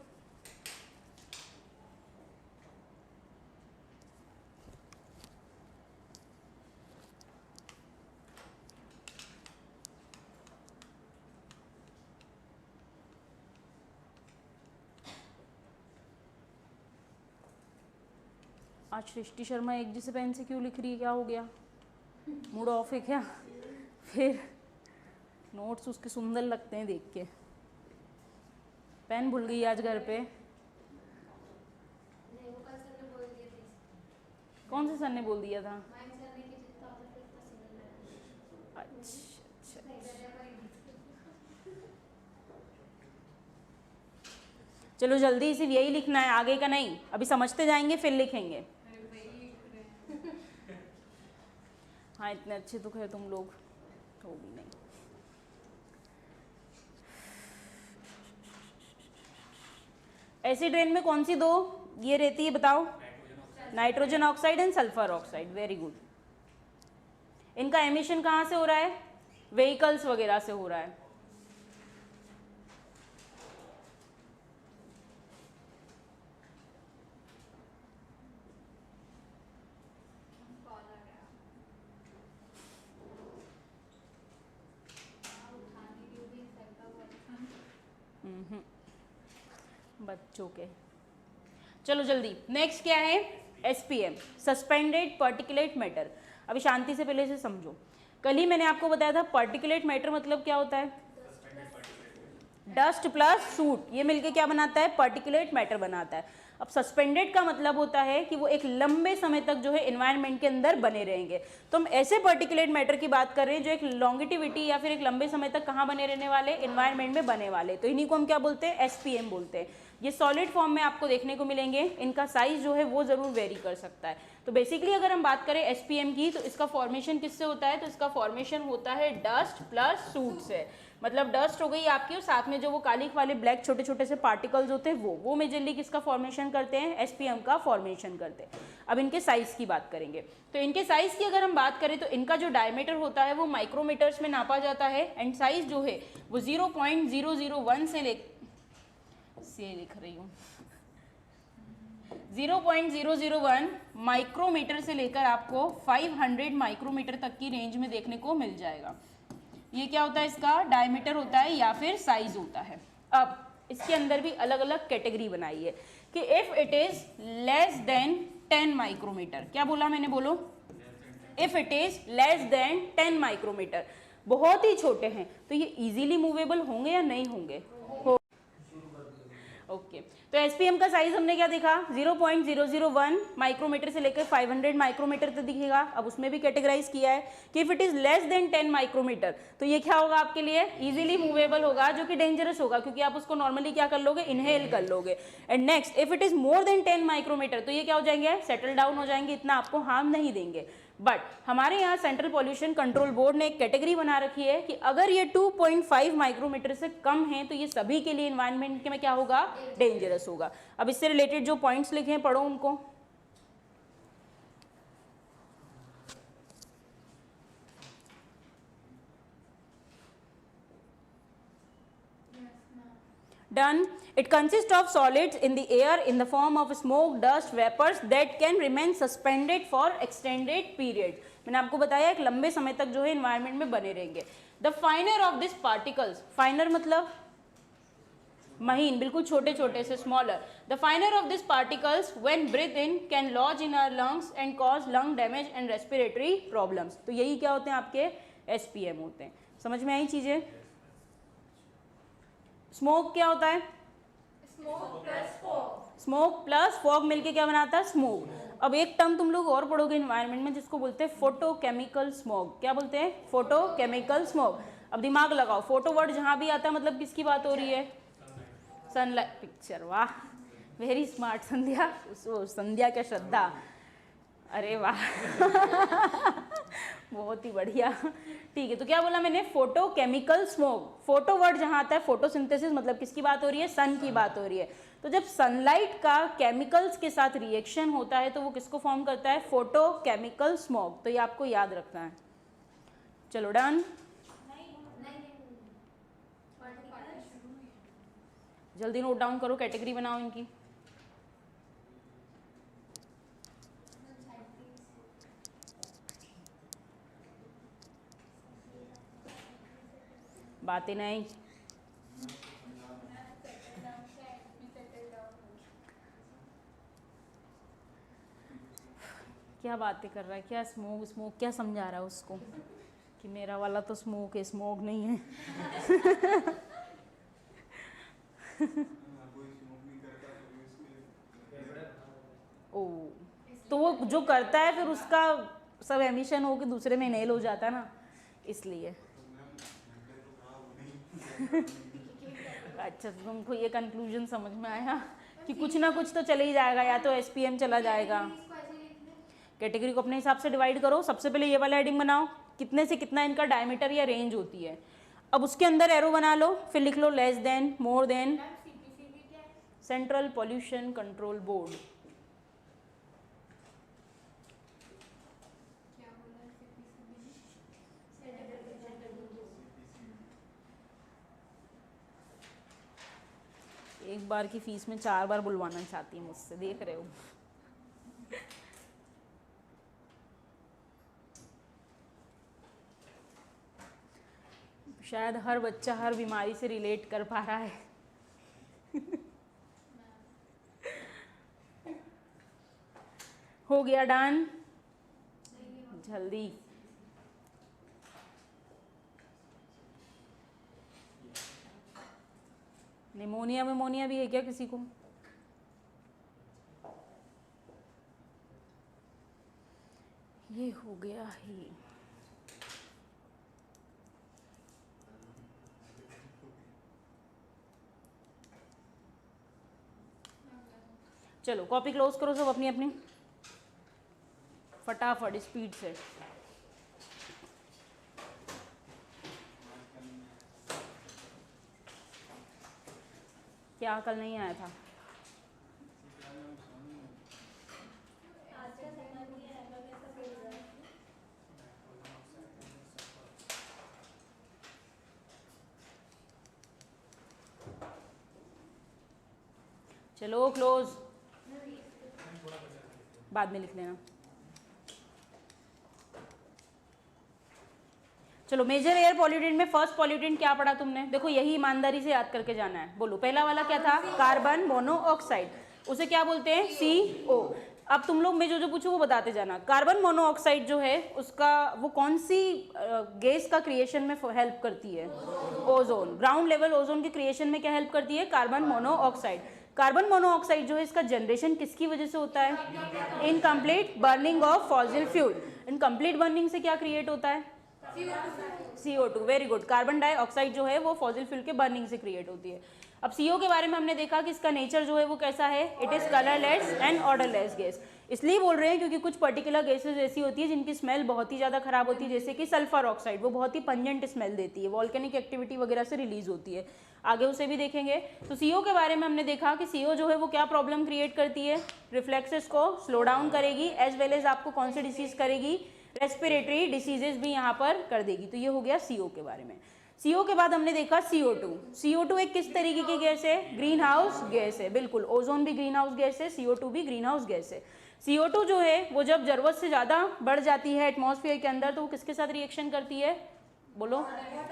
आज सृष्टि शर्मा एक जैसे पेन से क्यों लिख रही है, क्या हो गया, मूड ऑफ है क्या? फिर नोट्स उसके सुंदर लगते हैं देख के, पेन भूल गई आज घर पे। कौन से सर ने बोल दिया था? अच्छा, चलो जल्दी सिर्फ यही लिखना है, आगे का नहीं, अभी समझते जाएंगे फिर लिखेंगे। हाँ इतने अच्छे तो खैर तुम लोग हो भी नहीं। एसिड रेन में कौन सी दो ये रहती है बताओ, nitrogen oxide and sulphur oxide. Very good. इनका एमिशन कहाँ से हो रहा है, व्हीकल्स वगैरह से हो रहा है। बच्चों के, चलो जल्दी। नेक्स्ट क्या है, एसपीएम, सस्पेंडेड पार्टिकुलेट मैटर। अभी शांति से पहले से समझो, कल ही मैंने आपको बताया था पार्टिकुलेट मैटर मतलब क्या होता है, डस्ट प्लस सूट, ये मिलके क्या बनाता है, पार्टिकुलेट मैटर बनाता है। अब सस्पेंडेड का मतलब होता है कि वो एक लंबे समय तक जो है एनवायरनमेंट के अंदर बने रहेंगे। तो हम ऐसे पार्टिकुलेट मैटर की बात कर रहे हैं जो एक लॉन्गिटिविटी या फिर एक लंबे समय तक कहाँ बने रहने वाले, एनवायरनमेंट में बने वाले। तो इन्हीं को हम क्या बोलते हैं, एसपीएम बोलते हैं। ये सॉलिड फॉर्म में आपको देखने को मिलेंगे, इनका साइज जो है वो जरूर वेरी कर सकता है। तो बेसिकली अगर हम बात करें एसपीएम की, तो इसका फॉर्मेशन किससे होता है, तो इसका फॉर्मेशन होता है डस्ट प्लस सूट से। मतलब डस्ट हो गई आपकी और साथ में जो वो कालिक वाले ब्लैक छोटे छोटे से पार्टिकल्स होते हैं वो मेजरली किसका फॉर्मेशन करते हैं, एसपीएम का फॉर्मेशन करते हैं। अब इनके साइज की बात करेंगे, तो इनके साइज की अगर हम बात करें तो इनका जो डायमीटर होता है वो माइक्रोमीटर्स में नापा जाता है एंड साइज जो है वो 0.001 से लिख रही हूँ 0.001 माइक्रोमीटर से लेकर आपको 500 माइक्रोमीटर तक की रेंज में देखने को मिल जाएगा। ये क्या होता है, इसका डायमीटर होता है या फिर साइज होता है। अब इसके अंदर भी अलग अलग कैटेगरी बनाई है कि if it is less than 10 micrometre, क्या बोला मैंने, बोलो, if it is less than 10 micrometre, बहुत ही छोटे हैं, तो ये इजीली मूवेबल होंगे या नहीं होंगे, ओके। तो एसपीएम का साइज हमने क्या देखा, 0.001 माइक्रोमीटर से लेकर 500 माइक्रोमीटर तक दिखेगा। अब उसमें भी कैटेगराइज किया है कि if it is less than 10 micrometre तो ये क्या होगा आपके लिए, इजीली मूवेबल होगा, जो कि डेंजरस होगा क्योंकि आप उसको नॉर्मली क्या कर लोगे, इनहेल कर लोगे। And next, if it is more than 10 micrometre तो ये क्या हो जाएंगे, सेटल डाउन हो जाएंगे, इतना आपको हार्म नहीं देंगे। बट हमारे यहाँ सेंट्रल पॉल्यूशन कंट्रोल बोर्ड ने एक कैटेगरी बना रखी है कि अगर ये 2.5 माइक्रोमीटर से कम है तो ये सभी के लिए इन्वायरमेंट के में क्या होगा, डेंजरस होगा। अब इससे रिलेटेड जो पॉइंट्स लिखे हैं पढ़ो उनको। Done. It consists of solids in the air in the form of smoke, dust, vapors that can remain suspended for extended period. मैंने आपको बताया एक लंबे समय तक जो है environment में बने रहेंगे। The finer of these particles, finer मतलब महीन, बिल्कुल छोटे छोटे से, smaller. The finer of these particles when breathed in can lodge in our lungs and cause lung damage and respiratory problems. तो यही क्या होते हैं आपके SPM होते हैं। समझ में आई चीजें? स्मोक क्या होता है? स्मोक प्लस फॉग मिलके क्या बनाता है? स्मोक। अब एक टर्म तुम लोग और पढ़ोगे इन्वायरमेंट में जिसको बोलते हैं फोटोकेमिकल स्मोक। क्या बोलते हैं? Photochemical smoke. अब दिमाग लगाओ, फोटो वर्ड जहां भी आता है मतलब किसकी बात हो रही है? Sunlight picture. वाह, वेरी स्मार्ट संध्या। संध्या क्या श्रद्धा, अरे वाह बहुत ही बढ़िया। ठीक है, तो क्या बोला मैंने? Photochemical smoke. फोटो वर्ड जहां आता है, फोटोसिंथेसिस मतलब किसकी बात हो रही है? सन की बात हो रही है। तो जब सनलाइट का केमिकल्स के साथ रिएक्शन होता है तो वो किसको फॉर्म करता है? Photochemical smoke. तो ये आपको याद रखना है। चलो डन। जल्दी नोट डाउन करो, कैटेगरी बनाओ इनकी। बातें नहीं। क्या बातें कर रहा है? क्या स्मोक स्मोक क्या समझा रहा है उसको कि मेरा वाला तो स्मोक है, स्मोक नहीं है। ओ, तो वो जो करता है फिर उसका सब एमिशन हो के दूसरे में इनहेल हो जाता है ना, इसलिए। अच्छा, तो तुमको ये कंक्लूजन समझ में आया कि कुछ ना कुछ तो चले ही जाएगा, या तो SPM चला जाएगा। कैटेगरी को अपने हिसाब से डिवाइड करो। सबसे पहले ये वाला हेडिंग बनाओ, कितने से कितना इनका डायमीटर या रेंज होती है। अब उसके अंदर एरो बना लो, फिर लिख लो less than, more than. Central pollution control board. एक बार की फीस में 4 बार बुलवाना चाहती है मुझसे, देख रहे हो। शायद हर बच्चा हर बीमारी से रिलेट कर पा रहा है। हो गया डन? जल्दी। निमोनिया विमोनिया भी है क्या किसी को? ये हो गया ही। चलो कॉपी क्लोज करो सब अपनी अपनी, फटाफट स्पीड से। क्या कल नहीं आया था? चलो क्लोज, बाद में लिख लेना। चलो मेजर एयर पॉल्यूटेंट में फर्स्ट पॉल्यूटेंट क्या पढ़ा तुमने? देखो यही ईमानदारी से याद करके जाना है। बोलो पहला वाला क्या था? Carbon monoxide. उसे क्या बोलते हैं? CO। अब तुम लोग मैं जो जो पूछू वो बताते जाना। कार्बन मोनोऑक्साइड जो है उसका वो कौन सी गैस का क्रिएशन में हेल्प करती है? ओजोन। ग्राउंड लेवल ओजोन के क्रिएशन में क्या हेल्प करती है? Carbon monoxide. कार्बन मोनोऑक्साइड जो है इसका जनरेशन किसकी वजह से होता है? Incomplete burning of fossil fuel. Incomplete burning से क्या क्रिएट होता है? CO2। Very good. Carbon dioxide जो है वो फॉसिल फ्यूल के बर्निंग से क्रिएट होती है। अब CO के बारे में हमने देखा कि इसका नेचर जो है वो कैसा है? It is colourless and odourless gas. इसलिए बोल रहे हैं क्योंकि कुछ पर्टिकुलर गैसेज ऐसी होती है जिनकी स्मेल बहुत ही ज़्यादा खराब होती है, जैसे कि सल्फर ऑक्साइड, वो बहुत ही पंजेंट स्मेल देती है, वॉल्केनिक एक्टिविटी वगैरह से रिलीज होती है, आगे उसे भी देखेंगे। तो CO के बारे में हमने देखा कि CO जो है वो क्या प्रॉब्लम क्रिएट करती है, रिफ्लेक्सेस को स्लो डाउन करेगी, एज वेल एज आपको कौन सी डिसीज करेगी, रेस्पिरेटरी डिसीजेज भी यहाँ पर कर देगी। तो ये हो गया CO के बारे में। CO के बाद हमने देखा CO2। CO2 एक किस तरीके की गैस है, ग्रीन हाउस गैस है, बिल्कुल, ओजोन भी ग्रीन हाउस गैस है, CO2 भी ग्रीन हाउस गैस है। CO2 जो है वो जब जरूरत से ज़्यादा बढ़ जाती है एटमॉस्फेयर के अंदर तो वो किसके साथ रिएक्शन करती है, बोलो,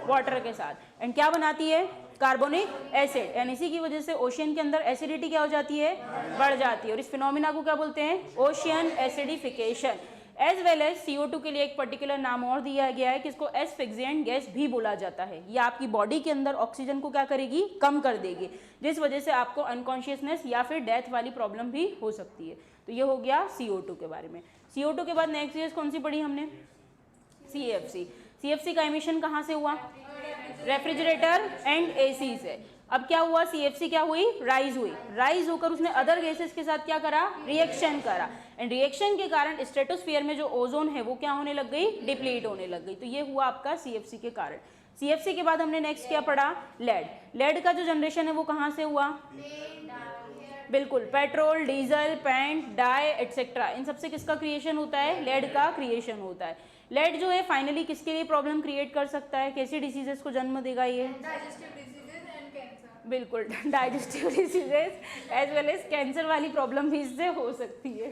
वाटर के साथ, एंड क्या बनाती है, कार्बोनिक एसिड, एंड इसी की वजह से ओशियन के अंदर एसिडिटी क्या हो जाती है, बढ़ जाती है, और इस फिनोमिना को क्या बोलते हैं, ocean acidification. As well as CO2 के लिए एक पर्टिकुलर नाम और दिया गया है कि इसको एस्फिक्सिएंट गैस भी बोला जाता है। ये आपकी बॉडी के अंदर ऑक्सीजन को क्या करेगी, कम कर देगी, जिस वजह से आपको अनकॉन्शियसनेस या फिर डेथ वाली प्रॉब्लम भी हो सकती है। तो ये हो गया CO2 के बारे में। CO2 के बाद नेक्स्ट गैस कौन सी पढ़ी हमने, CFC। CFC का एमिशन कहाँ से हुआ, रेफ्रिजरेटर एंड AC से। अब क्या हुआ, CFC क्या हुई, राइज हुई, राइज होकर उसने अदर गैसेस के साथ क्या करा, रिएक्शन करा, एंड रिएक्शन के कारण स्ट्रेटोस्फीयर में जो ओजोन है वो क्या होने लग गई, डिप्लीट होने लग गई। तो ये हुआ आपका CFC के कारण। CFC के बाद हमने नेक्स्ट क्या पढ़ा, लेड। लेड का जो जनरेशन है वो कहाँ से हुआ, बिल्कुल, petrol, diesel, paint, dye etcetera, इन सबसे किसका क्रिएशन होता है, लेड का क्रिएशन होता है। लेड जो है फाइनली किसके लिए प्रॉब्लम क्रिएट कर सकता है, कैसी डिसीजेस को जन्म देगा ये, बिल्कुल, digestive diseases as well as cancer वाली प्रॉब्लम भी इससे हो सकती है।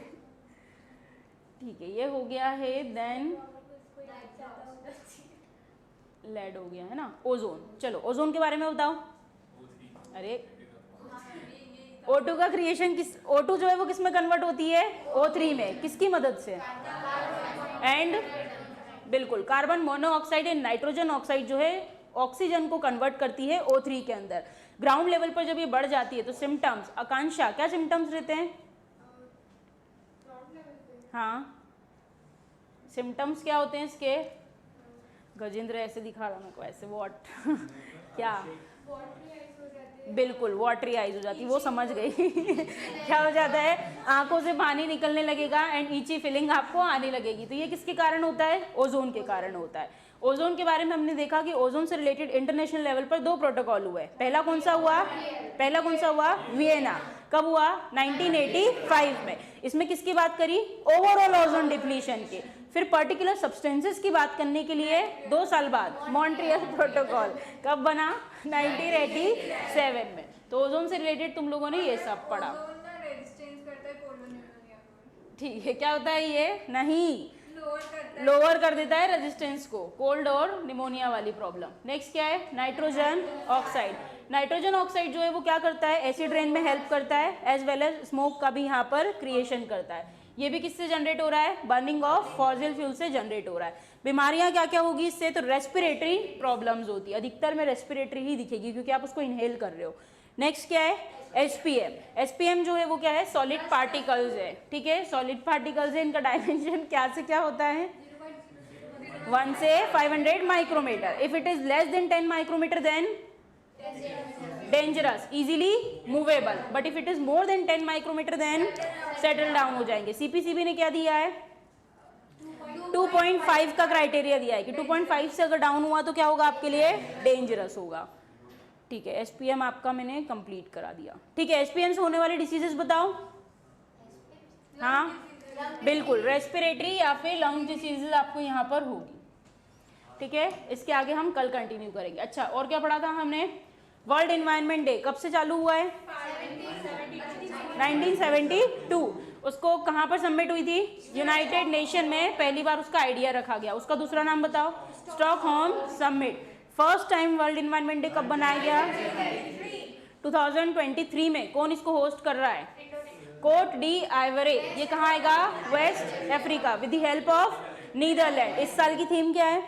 ठीक है, ये हो गया है, देन लेड हो गया है ना, ओजोन। चलो ओजोन के बारे में बताओ। अरे O2 का क्रिएशन किस, O2 जो है वो किस में कन्वर्ट होती है, O3 में, किसकी मदद से, एंड बिल्कुल, carbon monoxide and nitrogen oxide जो है ऑक्सीजन को कन्वर्ट करती है O3 के अंदर। ग्राउंड लेवल पर जब ये बढ़ जाती है तो सिम्टम्स, आकांक्षा, क्या सिम्टम्स रहते हैं, हाँ, सिम्टम्स क्या होते हैं इसके, गजेंद्र ऐसे दिखा रहा मेरे को, ऐसे व्हाट क्या, बिल्कुल, वाटरी आइज हो जाती है, वो समझ गई क्या हो जाता है, आंखों से पानी निकलने लगेगा एंड ईची फीलिंग आपको आने लगेगी। तो ये किसके कारण होता है, ओजोन के कारण होता है। ओजोन के बारे में हमने देखा कि ओजोन से रिलेटेड इंटरनेशनल लेवल पर 2 प्रोटोकॉल हुए। पहला कौन सा हुआ, वियना, कब हुआ, 1985 में। इसमें किसकी बात करी, ओवरऑल ओजोन डिप्लीशन के। फिर पर्टिकुलर सब्सटेंसेस की बात करने के लिए 2 साल बाद मॉन्ट्रियल प्रोटोकॉल, कब बना, 1987 में। तो ओजोन से रिलेटेड तुम लोगों ने ये सब पढ़ा, ठीक है। क्या होता है ये, नहीं, लोअर कर देता है रेजिस्टेंस को, कोल्ड और निमोनिया वाली प्रॉब्लम। नेक्स्ट क्या है, नाइट्रोजन ऑक्साइड। नाइट्रोजन ऑक्साइड जो है वो क्या करता है, एसिड रेन में हेल्प करता है, एज वेल एज स्मोक का भी यहाँ पर क्रिएशन करता है। ये भी किससे जनरेट हो रहा है, बर्निंग ऑफ फॉसिल फ्यूल से जनरेट हो रहा है। बीमारियां क्या क्या होगी इससे, तो रेस्पिरेटरी प्रॉब्लम्स होती है, अधिकतर में रेस्पिरेटरी ही दिखेगी क्योंकि आप उसको इनहेल कर रहे हो। नेक्स्ट क्या है, एसपीएम जो है वो क्या है, सॉलिड पार्टिकल्स है, ठीक है, सॉलिड पार्टिकल्स है। इनका डायमेंशन क्या से क्या होता है, 1 से 500 micrometre. If it is less than 10 micrometre then dangerous, easily movable, but if it is more than 10 micrometre then settle down हो जाएंगे। सीपीसीबी ने क्या दिया है, 2.5 का क्राइटेरिया दिया है कि 2.5 से अगर डाउन हुआ तो क्या होगा आपके लिए, डेंजरस होगा, ठीक है। एसपीएम आपका मैंने कंप्लीट करा दिया, ठीक है। एसपीएम से होने वाले डिसीजेस बताओ, हाँ बिल्कुल, रेस्पिरेटरी या फिर लंग डिसीजेस आपको यहाँ पर होगी, ठीक है। इसके आगे हम कल कंटिन्यू करेंगे। अच्छा, और क्या पढ़ा था हमने, वर्ल्ड एनवायरनमेंट डे कब से चालू हुआ है, 1972। उसको कहाँ पर सबमिट हुई थी, यूनाइटेड नेशन में पहली बार उसका आइडिया रखा गया। उसका दूसरा नाम बताओ, Stockholm summit. First time world environment day कब बनाया गया, 2023 में। कौन इसको होस्ट कर रहा है, कोट डी आइवरे। ये कहाँ आएगा, west Africa, with the help of Netherland. इस साल की थीम क्या है,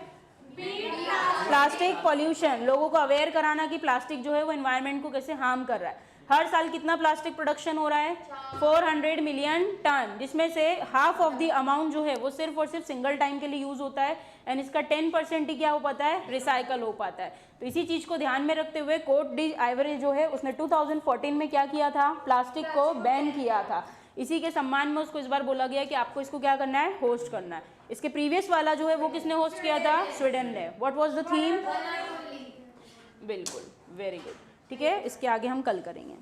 प्लास्टिक पॉल्यूशन, लोगों को अवेयर कराना कि प्लास्टिक जो है वो एनवायरनमेंट को कैसे हार्म कर रहा है। हर साल कितना प्लास्टिक प्रोडक्शन हो रहा है, 400 मिलियन टन, जिसमें से हाफ ऑफ द अमाउंट जो है वो सिर्फ और सिर्फ सिंगल टाइम के लिए यूज होता है, एंड इसका 10% ही क्या हो पाता है, रिसाइकल हो पाता है। तो इसी चीज को ध्यान में रखते हुए कोट डी आइवरे जो है उसने 2014 में क्या किया था, प्लास्टिक को बैन किया था। इसी के सम्मान में उसको इस बार बोला गया कि आपको इसको क्या करना है, होस्ट करना है। इसके प्रीवियस वाला जो है वो किसने होस्ट किया था, स्वीडन ने। व्हाट वाज द थीम, बिल्कुल, वेरी गुड। ठीक है, इसके आगे हम कल करेंगे।